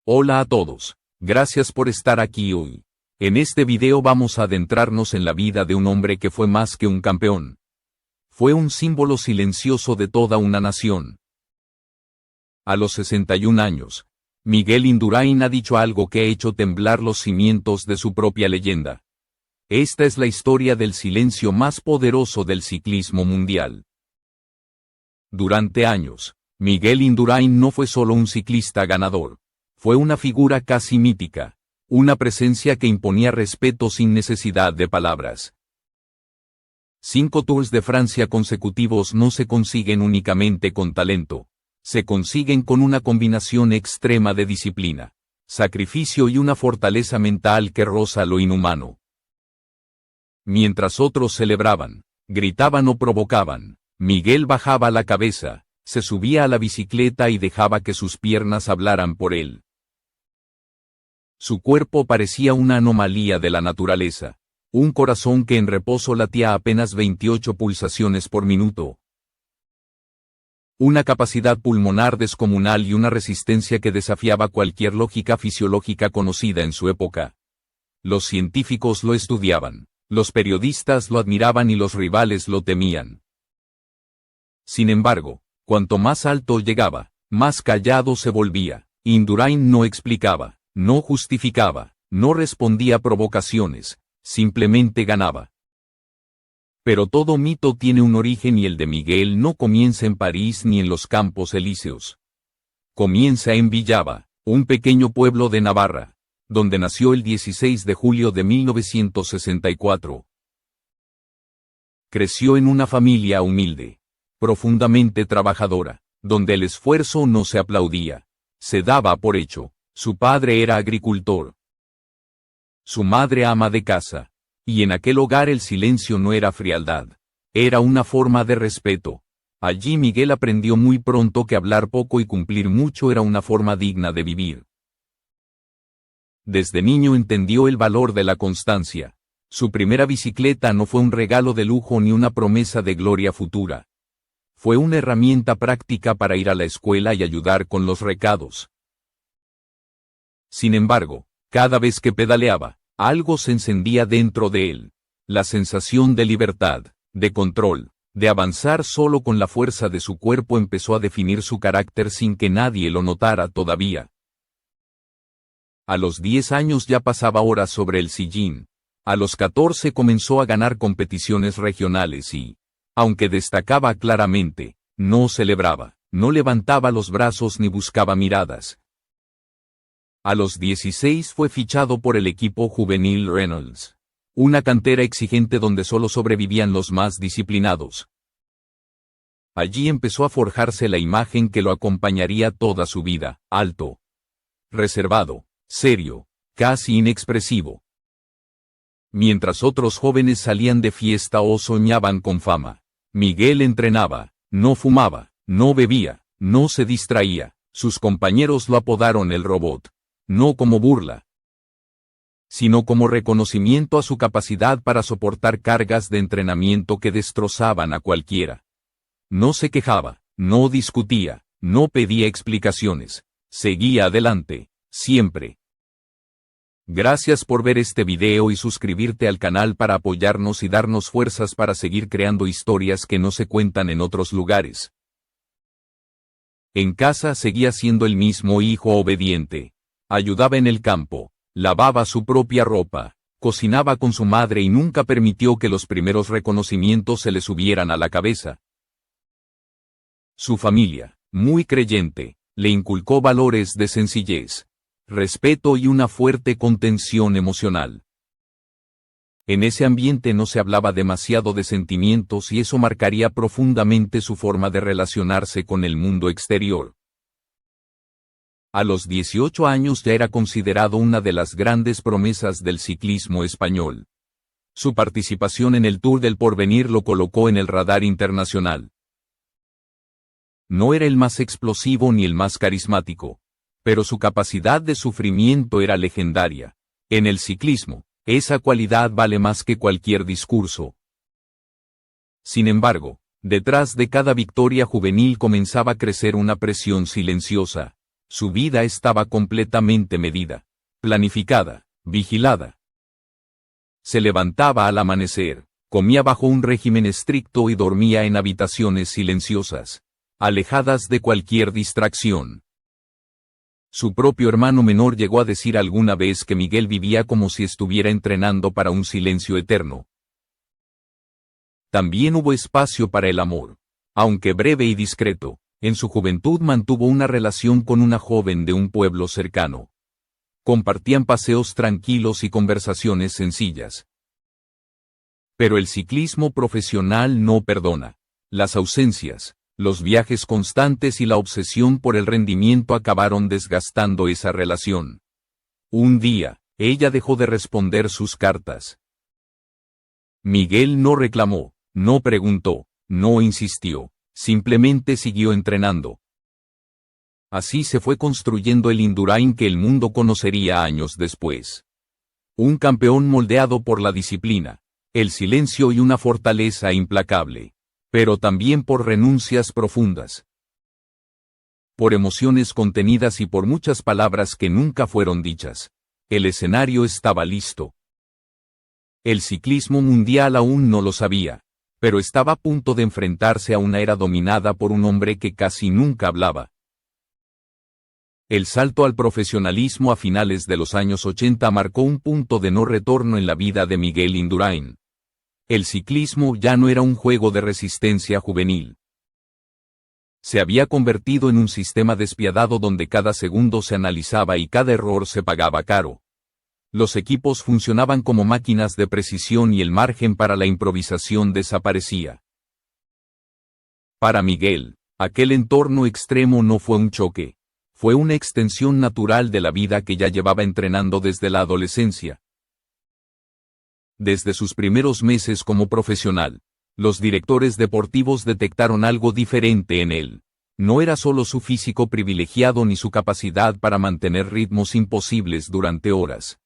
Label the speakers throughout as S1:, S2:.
S1: Hola a todos. Gracias por estar aquí hoy. En este video vamos a adentrarnos en la vida de un hombre que fue más que un campeón. Fue un símbolo silencioso de toda una nación. A los 61 años, Miguel Indurain ha dicho algo que ha hecho temblar los cimientos de su propia leyenda. Esta es la historia del silencio más poderoso del ciclismo mundial. Durante años, Miguel Indurain no fue solo un ciclista ganador. Fue una figura casi mítica, una presencia que imponía respeto sin necesidad de palabras. 5 Tours de Francia consecutivos no se consiguen únicamente con talento, se consiguen con una combinación extrema de disciplina, sacrificio y una fortaleza mental que roza lo inhumano. Mientras otros celebraban, gritaban o provocaban, Miguel bajaba la cabeza, se subía a la bicicleta y dejaba que sus piernas hablaran por él. Su cuerpo parecía una anomalía de la naturaleza, un corazón que en reposo latía apenas 28 pulsaciones por minuto. Una capacidad pulmonar descomunal y una resistencia que desafiaba cualquier lógica fisiológica conocida en su época. Los científicos lo estudiaban, los periodistas lo admiraban y los rivales lo temían. Sin embargo, cuanto más alto llegaba, más callado se volvía. Indurain no explicaba. No justificaba, no respondía a provocaciones, simplemente ganaba. Pero todo mito tiene un origen y el de Miguel no comienza en París ni en los Campos Elíseos. Comienza en Villava, un pequeño pueblo de Navarra, donde nació el 16 de julio de 1964. Creció en una familia humilde, profundamente trabajadora, donde el esfuerzo no se aplaudía, se daba por hecho. Su padre era agricultor. Su madre ama de casa. Y en aquel hogar el silencio no era frialdad. Era una forma de respeto. Allí Miguel aprendió muy pronto que hablar poco y cumplir mucho era una forma digna de vivir. Desde niño entendió el valor de la constancia. Su primera bicicleta no fue un regalo de lujo ni una promesa de gloria futura. Fue una herramienta práctica para ir a la escuela y ayudar con los recados. Sin embargo, cada vez que pedaleaba, algo se encendía dentro de él. La sensación de libertad, de control, de avanzar solo con la fuerza de su cuerpo empezó a definir su carácter sin que nadie lo notara todavía. A los 10 años ya pasaba horas sobre el sillín. A los 14 comenzó a ganar competiciones regionales y, aunque destacaba claramente, no celebraba, no levantaba los brazos ni buscaba miradas. A los 16 fue fichado por el equipo juvenil Reynolds, una cantera exigente donde solo sobrevivían los más disciplinados. Allí empezó a forjarse la imagen que lo acompañaría toda su vida: alto, reservado, serio, casi inexpresivo. Mientras otros jóvenes salían de fiesta o soñaban con fama, Miguel entrenaba, no fumaba, no bebía, no se distraía. Sus compañeros lo apodaron el robot. No como burla, sino como reconocimiento a su capacidad para soportar cargas de entrenamiento que destrozaban a cualquiera. No se quejaba, no discutía, no pedía explicaciones, seguía adelante, siempre. Gracias por ver este video y suscribirte al canal para apoyarnos y darnos fuerzas para seguir creando historias que no se cuentan en otros lugares. En casa seguía siendo el mismo hijo obediente. Ayudaba en el campo, lavaba su propia ropa, cocinaba con su madre y nunca permitió que los primeros reconocimientos se le subieran a la cabeza. Su familia, muy creyente, le inculcó valores de sencillez, respeto y una fuerte contención emocional. En ese ambiente no se hablaba demasiado de sentimientos y eso marcaría profundamente su forma de relacionarse con el mundo exterior. A los 18 años ya era considerado una de las grandes promesas del ciclismo español. Su participación en el Tour del Porvenir lo colocó en el radar internacional. No era el más explosivo ni el más carismático, pero su capacidad de sufrimiento era legendaria. En el ciclismo, esa cualidad vale más que cualquier discurso. Sin embargo, detrás de cada victoria juvenil comenzaba a crecer una presión silenciosa. Su vida estaba completamente medida, planificada, vigilada. Se levantaba al amanecer, comía bajo un régimen estricto y dormía en habitaciones silenciosas, alejadas de cualquier distracción. Su propio hermano menor llegó a decir alguna vez que Miguel vivía como si estuviera entrenando para un silencio eterno. También hubo espacio para el amor. Aunque breve y discreto, en su juventud mantuvo una relación con una joven de un pueblo cercano. Compartían paseos tranquilos y conversaciones sencillas. Pero el ciclismo profesional no perdona. Las ausencias, los viajes constantes y la obsesión por el rendimiento acabaron desgastando esa relación. Un día, ella dejó de responder sus cartas. Miguel no reclamó, no preguntó, no insistió, simplemente siguió entrenando. Así se fue construyendo el Indurain que el mundo conocería años después. Un campeón moldeado por la disciplina, el silencio y una fortaleza implacable, pero también por renuncias profundas, por emociones contenidas y por muchas palabras que nunca fueron dichas. El escenario estaba listo. El ciclismo mundial aún no lo sabía, pero estaba a punto de enfrentarse a una era dominada por un hombre que casi nunca hablaba. El salto al profesionalismo a finales de los años 80 marcó un punto de no retorno en la vida de Miguel Indurain. El ciclismo ya no era un juego de resistencia juvenil. Se había convertido en un sistema despiadado donde cada segundo se analizaba y cada error se pagaba caro. Los equipos funcionaban como máquinas de precisión y el margen para la improvisación desaparecía. Para Miguel, aquel entorno extremo no fue un choque. Fue una extensión natural de la vida que ya llevaba entrenando desde la adolescencia. Desde sus primeros meses como profesional, los directores deportivos detectaron algo diferente en él. No era solo su físico privilegiado ni su capacidad para mantener ritmos imposibles durante horas.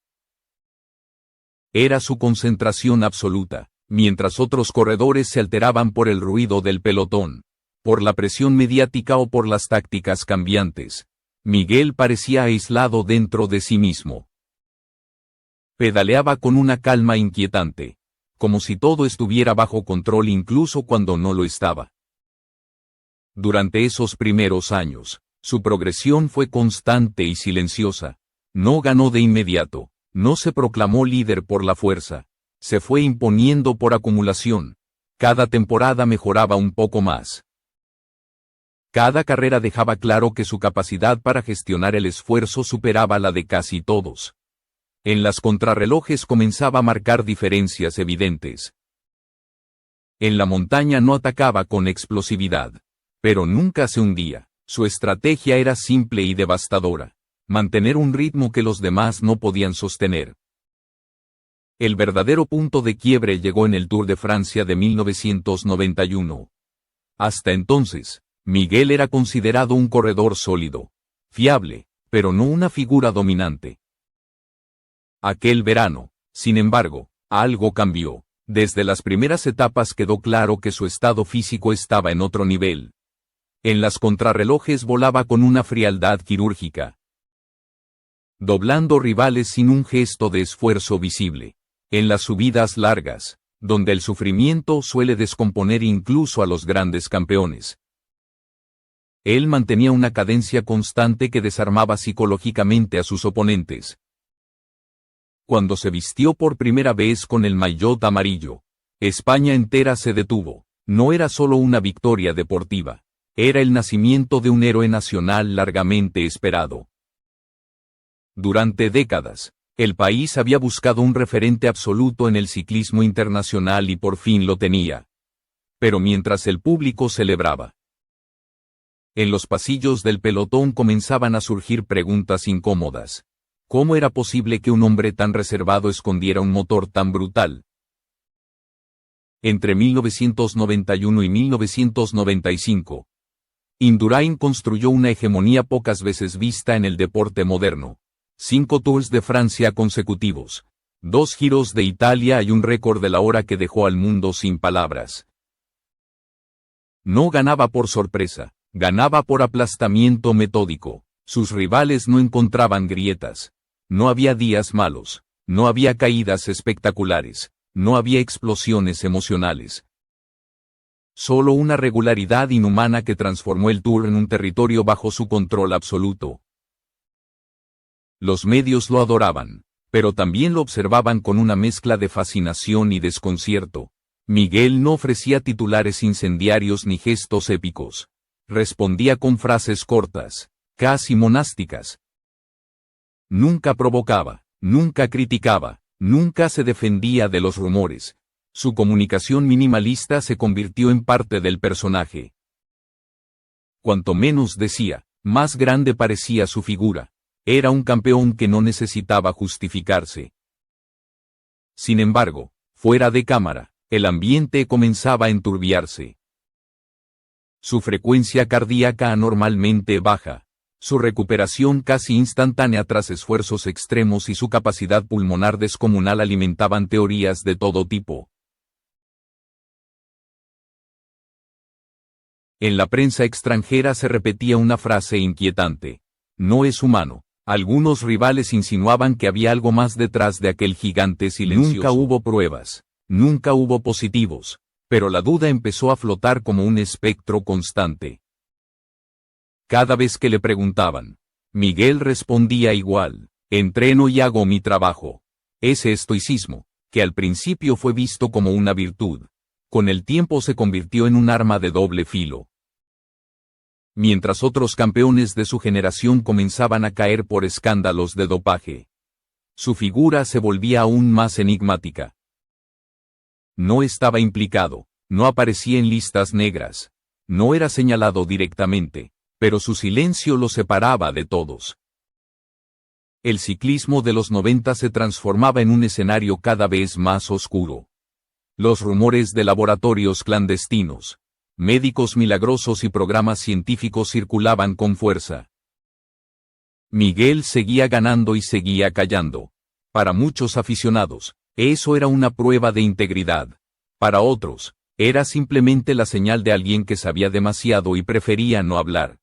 S1: Era su concentración absoluta, mientras otros corredores se alteraban por el ruido del pelotón, por la presión mediática o por las tácticas cambiantes. Miguel parecía aislado dentro de sí mismo. Pedaleaba con una calma inquietante, como si todo estuviera bajo control incluso cuando no lo estaba. Durante esos primeros años, su progresión fue constante y silenciosa. No ganó de inmediato, no se proclamó líder por la fuerza, se fue imponiendo por acumulación. Cada temporada mejoraba un poco más. Cada carrera dejaba claro que su capacidad para gestionar el esfuerzo superaba la de casi todos. En las contrarrelojes comenzaba a marcar diferencias evidentes. En la montaña no atacaba con explosividad, pero nunca se hundía. Su estrategia era simple y devastadora: mantener un ritmo que los demás no podían sostener. El verdadero punto de quiebre llegó en el Tour de Francia de 1991. Hasta entonces, Miguel era considerado un corredor sólido, fiable, pero no una figura dominante. Aquel verano, sin embargo, algo cambió. Desde las primeras etapas quedó claro que su estado físico estaba en otro nivel. En las contrarrelojes volaba con una frialdad quirúrgica, doblando rivales sin un gesto de esfuerzo visible. En las subidas largas, donde el sufrimiento suele descomponer incluso a los grandes campeones, él mantenía una cadencia constante que desarmaba psicológicamente a sus oponentes. Cuando se vistió por primera vez con el maillot amarillo, España entera se detuvo. No era solo una victoria deportiva, era el nacimiento de un héroe nacional largamente esperado. Durante décadas, el país había buscado un referente absoluto en el ciclismo internacional y por fin lo tenía. Pero mientras el público celebraba, en los pasillos del pelotón comenzaban a surgir preguntas incómodas. ¿Cómo era posible que un hombre tan reservado escondiera un motor tan brutal? Entre 1991 y 1995, Indurain construyó una hegemonía pocas veces vista en el deporte moderno. 5 Tours de Francia consecutivos, 2 Giros de Italia y un récord de la hora que dejó al mundo sin palabras. No ganaba por sorpresa, ganaba por aplastamiento metódico. Sus rivales no encontraban grietas. No había días malos. No había caídas espectaculares. No había explosiones emocionales. Solo una regularidad inhumana que transformó el Tour en un territorio bajo su control absoluto. Los medios lo adoraban, pero también lo observaban con una mezcla de fascinación y desconcierto. Miguel no ofrecía titulares incendiarios ni gestos épicos. Respondía con frases cortas, casi monásticas. Nunca provocaba, nunca criticaba, nunca se defendía de los rumores. Su comunicación minimalista se convirtió en parte del personaje. Cuanto menos decía, más grande parecía su figura. Era un campeón que no necesitaba justificarse. Sin embargo, fuera de cámara, el ambiente comenzaba a enturbiarse. Su frecuencia cardíaca anormalmente baja, su recuperación casi instantánea tras esfuerzos extremos y su capacidad pulmonar descomunal alimentaban teorías de todo tipo. En la prensa extranjera se repetía una frase inquietante: no es humano. Algunos rivales insinuaban que había algo más detrás de aquel gigante silencioso. Nunca hubo pruebas, nunca hubo positivos, pero la duda empezó a flotar como un espectro constante. Cada vez que le preguntaban, Miguel respondía igual: entreno y hago mi trabajo. Ese estoicismo, que al principio fue visto como una virtud, con el tiempo se convirtió en un arma de doble filo. Mientras otros campeones de su generación comenzaban a caer por escándalos de dopaje, su figura se volvía aún más enigmática. No estaba implicado, no aparecía en listas negras, no era señalado directamente, pero su silencio lo separaba de todos. El ciclismo de los 90 se transformaba en un escenario cada vez más oscuro. Los rumores de laboratorios clandestinos, médicos milagrosos y programas científicos circulaban con fuerza. Miguel seguía ganando y seguía callando. Para muchos aficionados, eso era una prueba de integridad. Para otros, era simplemente la señal de alguien que sabía demasiado y prefería no hablar.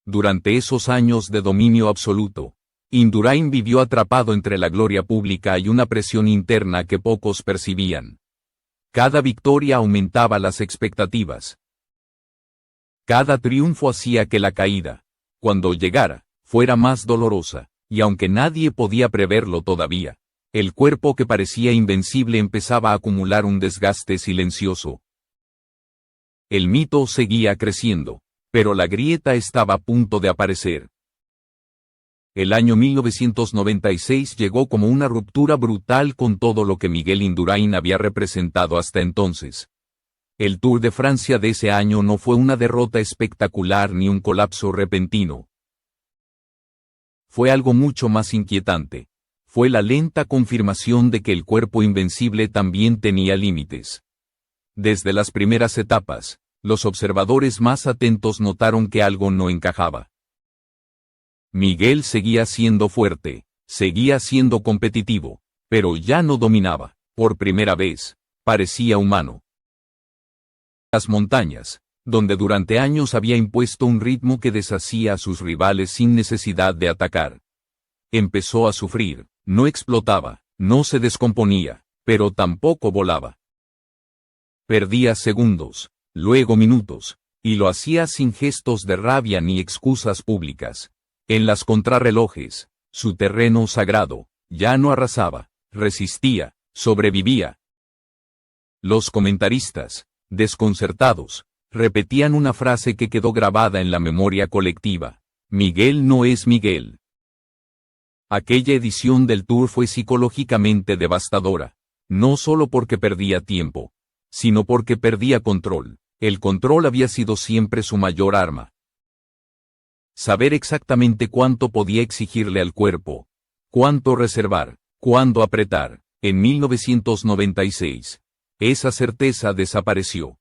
S1: Durante esos años de dominio absoluto, Indurain vivió atrapado entre la gloria pública y una presión interna que pocos percibían. Cada victoria aumentaba las expectativas. Cada triunfo hacía que la caída, cuando llegara, fuera más dolorosa, y aunque nadie podía preverlo todavía, el cuerpo que parecía invencible empezaba a acumular un desgaste silencioso. El mito seguía creciendo, pero la grieta estaba a punto de aparecer. El año 1996 llegó como una ruptura brutal con todo lo que Miguel Indurain había representado hasta entonces. El Tour de Francia de ese año no fue una derrota espectacular ni un colapso repentino. Fue algo mucho más inquietante. Fue la lenta confirmación de que el cuerpo invencible también tenía límites. Desde las primeras etapas, los observadores más atentos notaron que algo no encajaba. Miguel seguía siendo fuerte, seguía siendo competitivo, pero ya no dominaba. Por primera vez, parecía humano. Las montañas, donde durante años había impuesto un ritmo que deshacía a sus rivales sin necesidad de atacar. Empezó a sufrir, no explotaba, no se descomponía, pero tampoco volaba. Perdía segundos, luego minutos, y lo hacía sin gestos de rabia ni excusas públicas. En las contrarrelojes, su terreno sagrado, ya no arrasaba, resistía, sobrevivía. Los comentaristas, desconcertados, repetían una frase que quedó grabada en la memoria colectiva: Miguel no es Miguel. Aquella edición del Tour fue psicológicamente devastadora, no solo porque perdía tiempo, sino porque perdía control. El control había sido siempre su mayor arma. Saber exactamente cuánto podía exigirle al cuerpo, cuánto reservar, cuándo apretar. En 1996, esa certeza desapareció.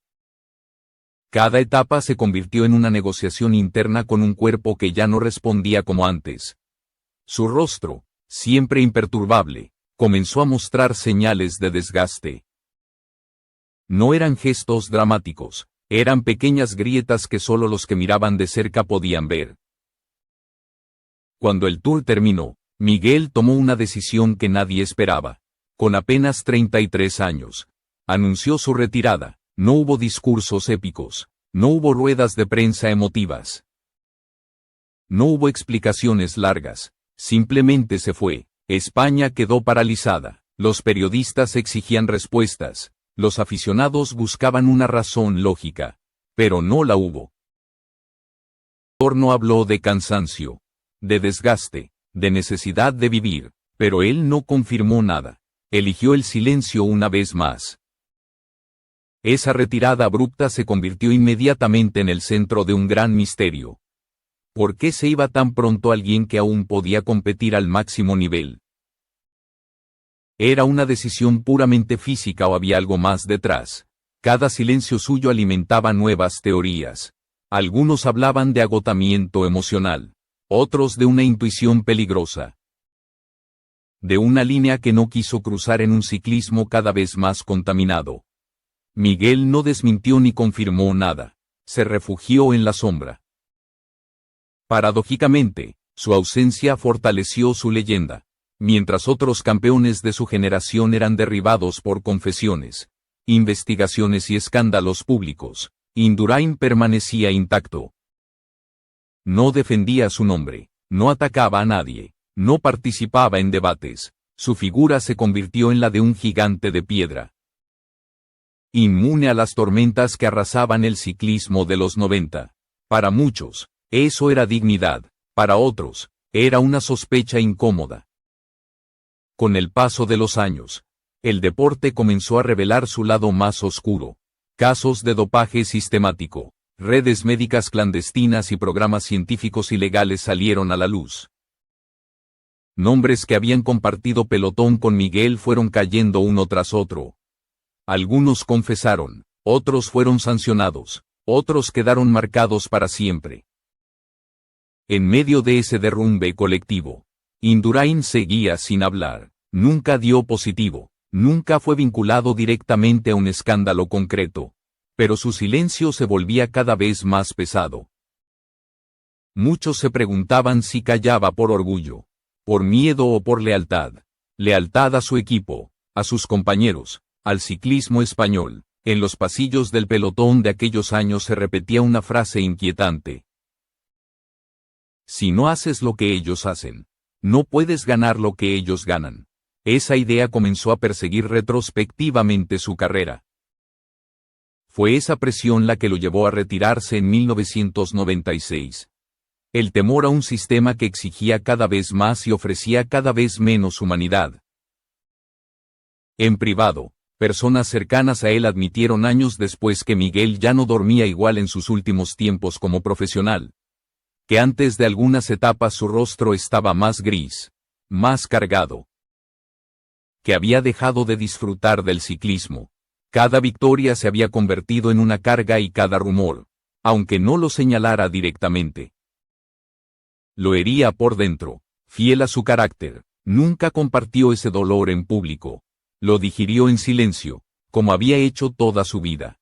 S1: Cada etapa se convirtió en una negociación interna con un cuerpo que ya no respondía como antes. Su rostro, siempre imperturbable, comenzó a mostrar señales de desgaste. No eran gestos dramáticos, eran pequeñas grietas que solo los que miraban de cerca podían ver. Cuando el tour terminó, Miguel tomó una decisión que nadie esperaba. Con apenas 33 años, anunció su retirada. No hubo discursos épicos, no hubo ruedas de prensa emotivas. No hubo explicaciones largas, simplemente se fue. España quedó paralizada, los periodistas exigían respuestas, los aficionados buscaban una razón lógica, pero no la hubo. El entorno habló de cansancio, de desgaste, de necesidad de vivir, pero él no confirmó nada. Eligió el silencio una vez más. Esa retirada abrupta se convirtió inmediatamente en el centro de un gran misterio. ¿Por qué se iba tan pronto alguien que aún podía competir al máximo nivel? ¿Era una decisión puramente física o había algo más detrás? Cada silencio suyo alimentaba nuevas teorías. Algunos hablaban de agotamiento emocional, otros de una intuición peligrosa. De una línea que no quiso cruzar en un ciclismo cada vez más contaminado. Miguel no desmintió ni confirmó nada. Se refugió en la sombra. Paradójicamente, su ausencia fortaleció su leyenda. Mientras otros campeones de su generación eran derribados por confesiones, investigaciones y escándalos públicos, Indurain permanecía intacto. No defendía su nombre, no atacaba a nadie, no participaba en debates. Su figura se convirtió en la de un gigante de piedra. Inmune a las tormentas que arrasaban el ciclismo de los 90. Para muchos, eso era dignidad, para otros, era una sospecha incómoda. Con el paso de los años, el deporte comenzó a revelar su lado más oscuro. Casos de dopaje sistemático, redes médicas clandestinas y programas científicos ilegales salieron a la luz. Nombres que habían compartido pelotón con Miguel fueron cayendo uno tras otro. Algunos confesaron, otros fueron sancionados, otros quedaron marcados para siempre. En medio de ese derrumbe colectivo, Indurain seguía sin hablar, nunca dio positivo, nunca fue vinculado directamente a un escándalo concreto, pero su silencio se volvía cada vez más pesado. Muchos se preguntaban si callaba por orgullo, por miedo o por lealtad. Lealtad a su equipo, a sus compañeros, al ciclismo español. En los pasillos del pelotón de aquellos años se repetía una frase inquietante. Si no haces lo que ellos hacen, no puedes ganar lo que ellos ganan. Esa idea comenzó a perseguir retrospectivamente su carrera. Fue esa presión la que lo llevó a retirarse en 1996. El temor a un sistema que exigía cada vez más y ofrecía cada vez menos humanidad. En privado, personas cercanas a él admitieron años después que Miguel ya no dormía igual en sus últimos tiempos como profesional. Que antes de algunas etapas su rostro estaba más gris, más cargado. Que había dejado de disfrutar del ciclismo. Cada victoria se había convertido en una carga y cada rumor, aunque no lo señalara directamente, lo hería por dentro. Fiel a su carácter, nunca compartió ese dolor en público. Lo digirió en silencio, como había hecho toda su vida.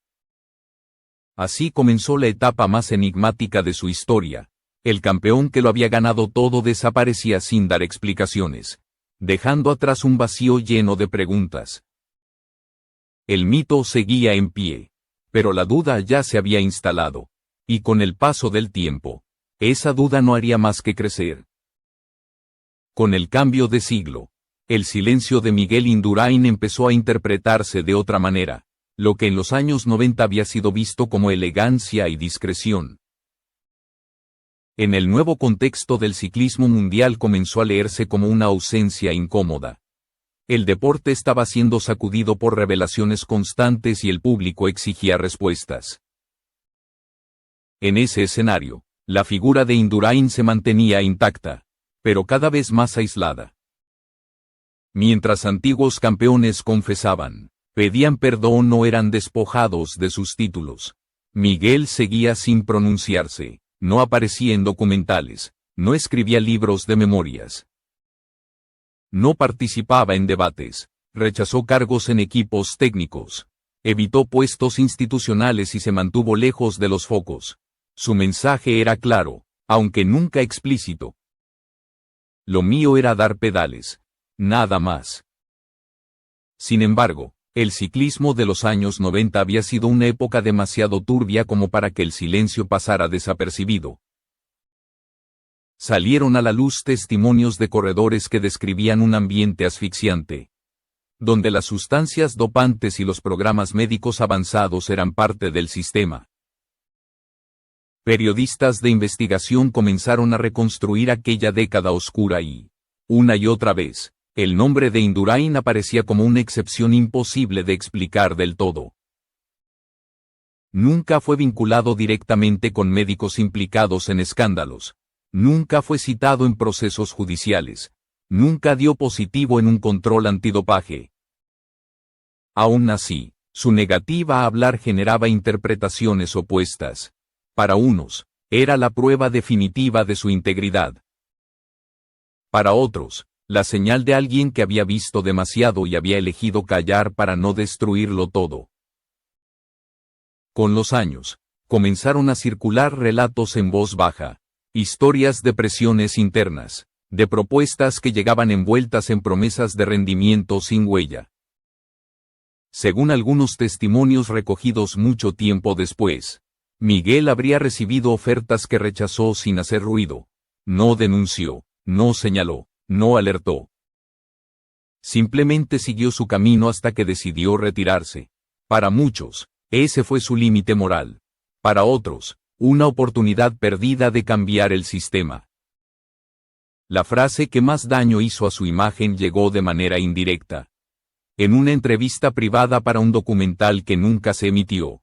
S1: Así comenzó la etapa más enigmática de su historia. El campeón que lo había ganado todo desaparecía sin dar explicaciones, dejando atrás un vacío lleno de preguntas. El mito seguía en pie, pero la duda ya se había instalado, y con el paso del tiempo, esa duda no haría más que crecer. Con el cambio de siglo, el silencio de Miguel Indurain empezó a interpretarse de otra manera, lo que en los años 90 había sido visto como elegancia y discreción. En el nuevo contexto del ciclismo mundial comenzó a leerse como una ausencia incómoda. El deporte estaba siendo sacudido por revelaciones constantes y el público exigía respuestas. En ese escenario, la figura de Indurain se mantenía intacta, pero cada vez más aislada. Mientras antiguos campeones confesaban, pedían perdón o eran despojados de sus títulos, Miguel seguía sin pronunciarse, no aparecía en documentales, no escribía libros de memorias. No participaba en debates, rechazó cargos en equipos técnicos, evitó puestos institucionales y se mantuvo lejos de los focos. Su mensaje era claro, aunque nunca explícito. Lo mío era dar pedales. Nada más. Sin embargo, el ciclismo de los años 90 había sido una época demasiado turbia como para que el silencio pasara desapercibido. Salieron a la luz testimonios de corredores que describían un ambiente asfixiante, donde las sustancias dopantes y los programas médicos avanzados eran parte del sistema. Periodistas de investigación comenzaron a reconstruir aquella década oscura y, una y otra vez, el nombre de Indurain aparecía como una excepción imposible de explicar del todo. Nunca fue vinculado directamente con médicos implicados en escándalos. Nunca fue citado en procesos judiciales. Nunca dio positivo en un control antidopaje. Aún así, su negativa a hablar generaba interpretaciones opuestas. Para unos, era la prueba definitiva de su integridad. Para otros, la señal de alguien que había visto demasiado y había elegido callar para no destruirlo todo. Con los años, comenzaron a circular relatos en voz baja, historias de presiones internas, de propuestas que llegaban envueltas en promesas de rendimiento sin huella. Según algunos testimonios recogidos mucho tiempo después, Miguel habría recibido ofertas que rechazó sin hacer ruido. No denunció, no señaló, no alertó. Simplemente siguió su camino hasta que decidió retirarse. Para muchos, ese fue su límite moral. Para otros, una oportunidad perdida de cambiar el sistema. La frase que más daño hizo a su imagen llegó de manera indirecta. En una entrevista privada para un documental que nunca se emitió.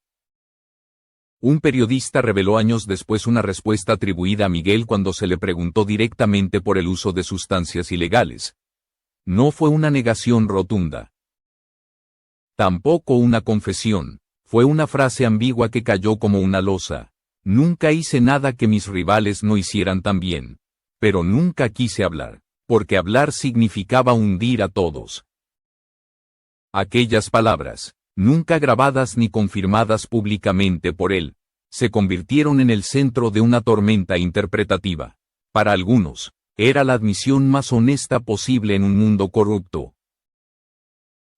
S1: Un periodista reveló años después una respuesta atribuida a Miguel cuando se le preguntó directamente por el uso de sustancias ilegales. No fue una negación rotunda. Tampoco una confesión, fue una frase ambigua que cayó como una losa. Nunca hice nada que mis rivales no hicieran también. Pero nunca quise hablar, porque hablar significaba hundir a todos. Aquellas palabras, nunca grabadas ni confirmadas públicamente por él, se convirtieron en el centro de una tormenta interpretativa. Para algunos, era la admisión más honesta posible en un mundo corrupto.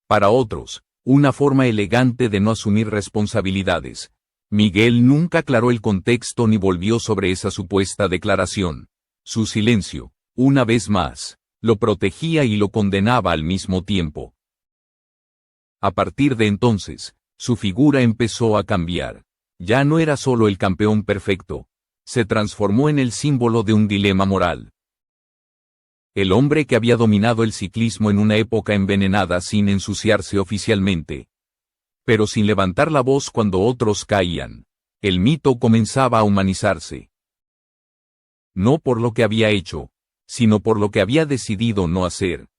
S1: Para otros, una forma elegante de no asumir responsabilidades. Miguel nunca aclaró el contexto ni volvió sobre esa supuesta declaración. Su silencio, una vez más, lo protegía y lo condenaba al mismo tiempo. A partir de entonces, su figura empezó a cambiar. Ya no era solo el campeón perfecto. Se transformó en el símbolo de un dilema moral. El hombre que había dominado el ciclismo en una época envenenada sin ensuciarse oficialmente. Pero sin levantar la voz cuando otros caían. El mito comenzaba a humanizarse. No por lo que había hecho, sino por lo que había decidido no hacer.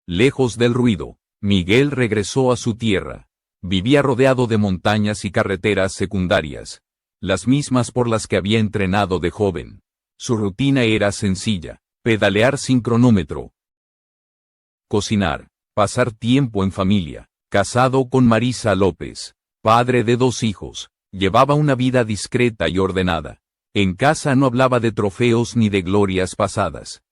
S1: Lejos del ruido, Miguel regresó a su tierra. Vivía rodeado de montañas y carreteras secundarias, las mismas por las que había entrenado de joven. Su rutina era sencilla: pedalear sin cronómetro, cocinar, pasar tiempo en familia. Casado con Marisa López, padre de 2 hijos, llevaba una vida discreta y ordenada. En casa no hablaba de trofeos ni de glorias pasadas.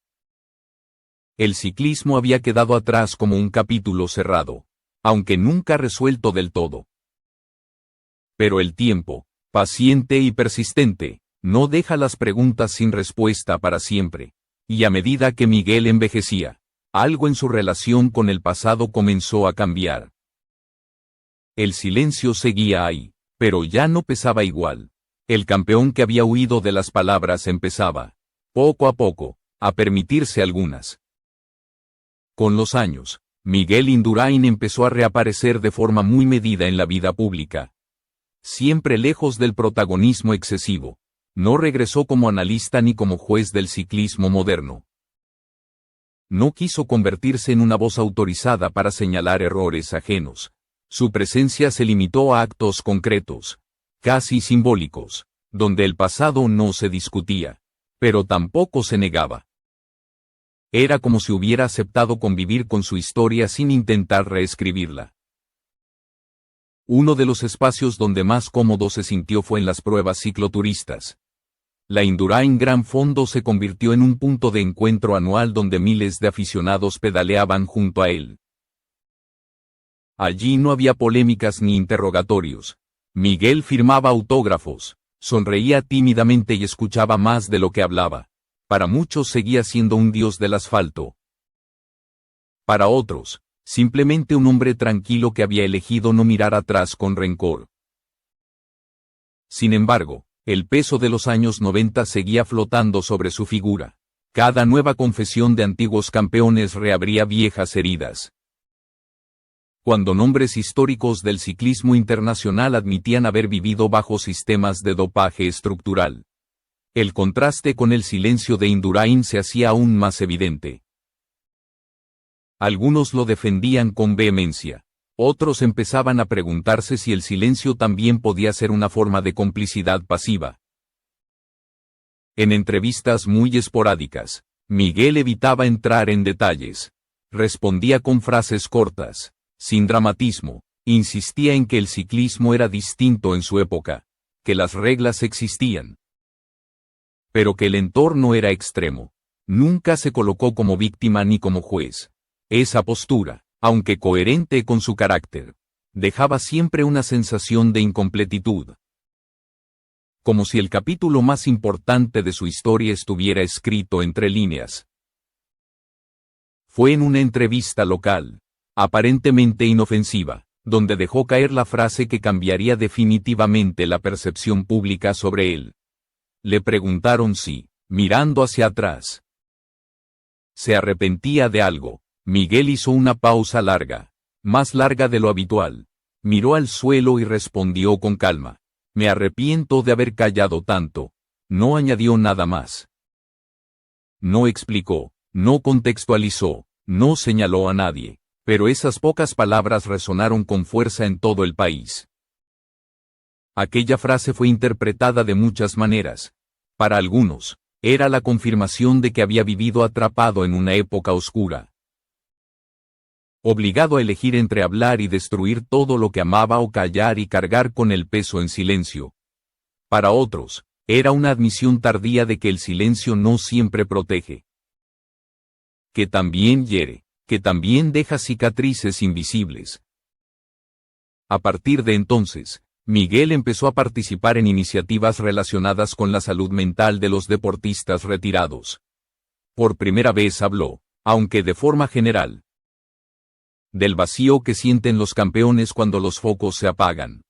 S1: El ciclismo había quedado atrás como un capítulo cerrado, aunque nunca resuelto del todo. Pero el tiempo, paciente y persistente, no deja las preguntas sin respuesta para siempre. Y a medida que Miguel envejecía, algo en su relación con el pasado comenzó a cambiar. El silencio seguía ahí, pero ya no pesaba igual. El campeón que había huido de las palabras empezaba, poco a poco, a permitirse algunas. Con los años, Miguel Indurain empezó a reaparecer de forma muy medida en la vida pública. Siempre lejos del protagonismo excesivo. No regresó como analista ni como juez del ciclismo moderno. No quiso convertirse en una voz autorizada para señalar errores ajenos. Su presencia se limitó a actos concretos, casi simbólicos, donde el pasado no se discutía, pero tampoco se negaba. Era como si hubiera aceptado convivir con su historia sin intentar reescribirla. Uno de los espacios donde más cómodo se sintió fue en las pruebas cicloturistas. La Indurain Gran Fondo se convirtió en un punto de encuentro anual donde miles de aficionados pedaleaban junto a él. Allí no había polémicas ni interrogatorios. Miguel firmaba autógrafos, sonreía tímidamente y escuchaba más de lo que hablaba. Para muchos seguía siendo un dios del asfalto. Para otros, simplemente un hombre tranquilo que había elegido no mirar atrás con rencor. Sin embargo, el peso de los años 90 seguía flotando sobre su figura. Cada nueva confesión de antiguos campeones reabría viejas heridas. Cuando nombres históricos del ciclismo internacional admitían haber vivido bajo sistemas de dopaje estructural, el contraste con el silencio de Indurain se hacía aún más evidente. Algunos lo defendían con vehemencia. Otros empezaban a preguntarse si el silencio también podía ser una forma de complicidad pasiva. En entrevistas muy esporádicas, Miguel evitaba entrar en detalles. Respondía con frases cortas, sin dramatismo. Insistía en que el ciclismo era distinto en su época, que las reglas existían, pero que el entorno era extremo. Nunca se colocó como víctima ni como juez. Esa postura, aunque coherente con su carácter, dejaba siempre una sensación de incompletitud. Como si el capítulo más importante de su historia estuviera escrito entre líneas. Fue en una entrevista local, aparentemente inofensiva, donde dejó caer la frase que cambiaría definitivamente la percepción pública sobre él. Le preguntaron si, mirando hacia atrás, se arrepentía de algo. Miguel hizo una pausa larga, más larga de lo habitual. Miró al suelo y respondió con calma. Me arrepiento de haber callado tanto. No añadió nada más. No explicó, no contextualizó, no señaló a nadie, pero esas pocas palabras resonaron con fuerza en todo el país. Aquella frase fue interpretada de muchas maneras. Para algunos, era la confirmación de que había vivido atrapado en una época oscura, obligado a elegir entre hablar y destruir todo lo que amaba o callar y cargar con el peso en silencio. Para otros, era una admisión tardía de que el silencio no siempre protege, que también hiere, que también deja cicatrices invisibles. A partir de entonces, Miguel empezó a participar en iniciativas relacionadas con la salud mental de los deportistas retirados. Por primera vez habló, aunque de forma general, del vacío que sienten los campeones cuando los focos se apagan.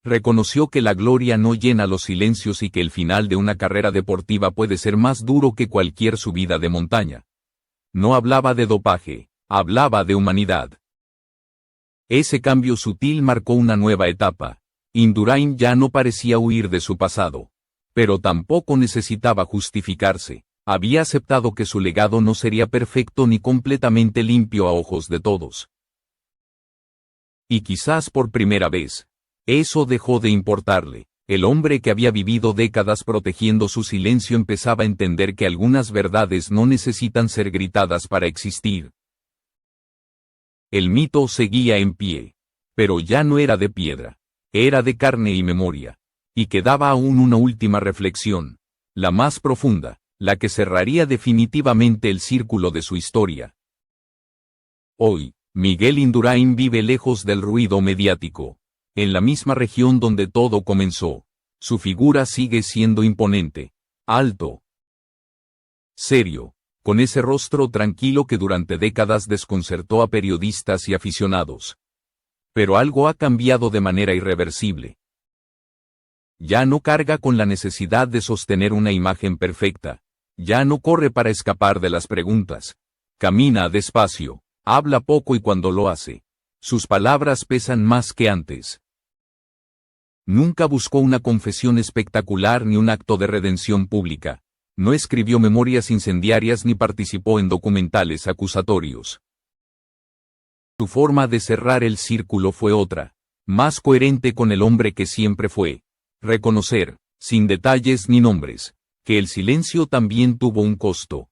S1: Reconoció que la gloria no llena los silencios y que el final de una carrera deportiva puede ser más duro que cualquier subida de montaña. No hablaba de dopaje, hablaba de humanidad. Ese cambio sutil marcó una nueva etapa. Indurain ya no parecía huir de su pasado, pero tampoco necesitaba justificarse. Había aceptado que su legado no sería perfecto ni completamente limpio a ojos de todos. Y quizás por primera vez, eso dejó de importarle. El hombre que había vivido décadas protegiendo su silencio empezaba a entender que algunas verdades no necesitan ser gritadas para existir. El mito seguía en pie, pero ya no era de piedra, era de carne y memoria. Y quedaba aún una última reflexión, la más profunda, la que cerraría definitivamente el círculo de su historia. Hoy, Miguel Indurain vive lejos del ruido mediático, en la misma región donde todo comenzó. Su figura sigue siendo imponente, alto, serio, con ese rostro tranquilo que durante décadas desconcertó a periodistas y aficionados. Pero algo ha cambiado de manera irreversible. Ya no carga con la necesidad de sostener una imagen perfecta. Ya no corre para escapar de las preguntas. Camina despacio, habla poco y cuando lo hace, sus palabras pesan más que antes. Nunca buscó una confesión espectacular ni un acto de redención pública. No escribió memorias incendiarias ni participó en documentales acusatorios. Su forma de cerrar el círculo fue otra, más coherente con el hombre que siempre fue. Reconocer, sin detalles ni nombres, que el silencio también tuvo un costo.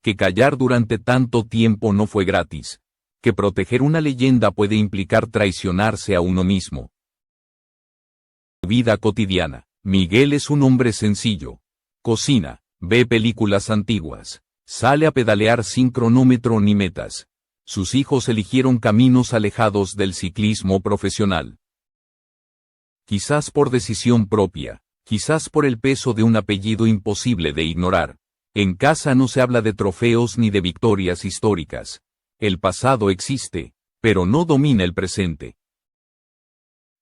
S1: Que callar durante tanto tiempo no fue gratis. Que proteger una leyenda puede implicar traicionarse a uno mismo. Vida cotidiana. Miguel es un hombre sencillo. Cocina, ve películas antiguas, sale a pedalear sin cronómetro ni metas. Sus hijos eligieron caminos alejados del ciclismo profesional. Quizás por decisión propia, quizás por el peso de un apellido imposible de ignorar. En casa no se habla de trofeos ni de victorias históricas. El pasado existe, pero no domina el presente.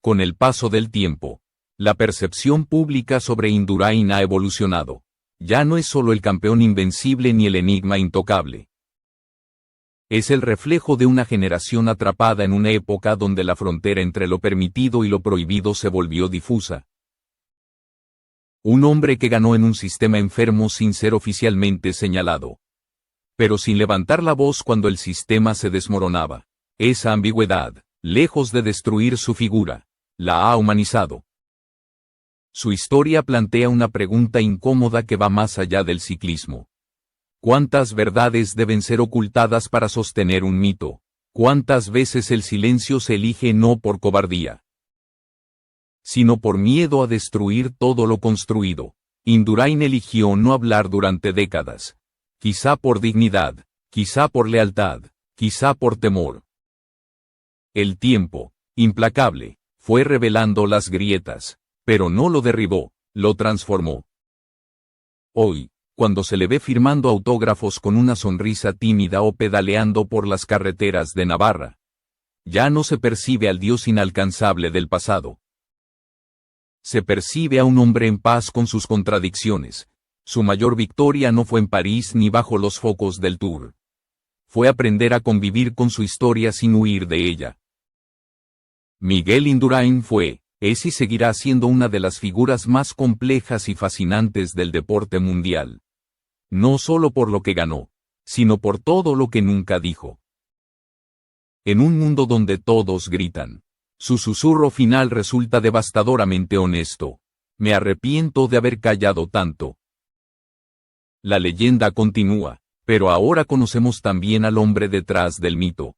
S1: Con el paso del tiempo, la percepción pública sobre Indurain ha evolucionado. Ya no es solo el campeón invencible ni el enigma intocable. Es el reflejo de una generación atrapada en una época donde la frontera entre lo permitido y lo prohibido se volvió difusa. Un hombre que ganó en un sistema enfermo sin ser oficialmente señalado, pero sin levantar la voz cuando el sistema se desmoronaba. Esa ambigüedad, lejos de destruir su figura, la ha humanizado. Su historia plantea una pregunta incómoda que va más allá del ciclismo. ¿Cuántas verdades deben ser ocultadas para sostener un mito? ¿Cuántas veces el silencio se elige no por cobardía, sino por miedo a destruir todo lo construido? Indurain eligió no hablar durante décadas. Quizá por dignidad, quizá por lealtad, quizá por temor. El tiempo, implacable, fue revelando las grietas, pero no lo derribó, lo transformó. Hoy, cuando se le ve firmando autógrafos con una sonrisa tímida o pedaleando por las carreteras de Navarra, ya no se percibe al Dios inalcanzable del pasado. Se percibe a un hombre en paz con sus contradicciones. Su mayor victoria no fue en París ni bajo los focos del Tour. Fue aprender a convivir con su historia sin huir de ella. Miguel Indurain fue, es y seguirá siendo una de las figuras más complejas y fascinantes del deporte mundial. No solo por lo que ganó, sino por todo lo que nunca dijo. En un mundo donde todos gritan, su susurro final resulta devastadoramente honesto. Me arrepiento de haber callado tanto. La leyenda continúa, pero ahora conocemos también al hombre detrás del mito.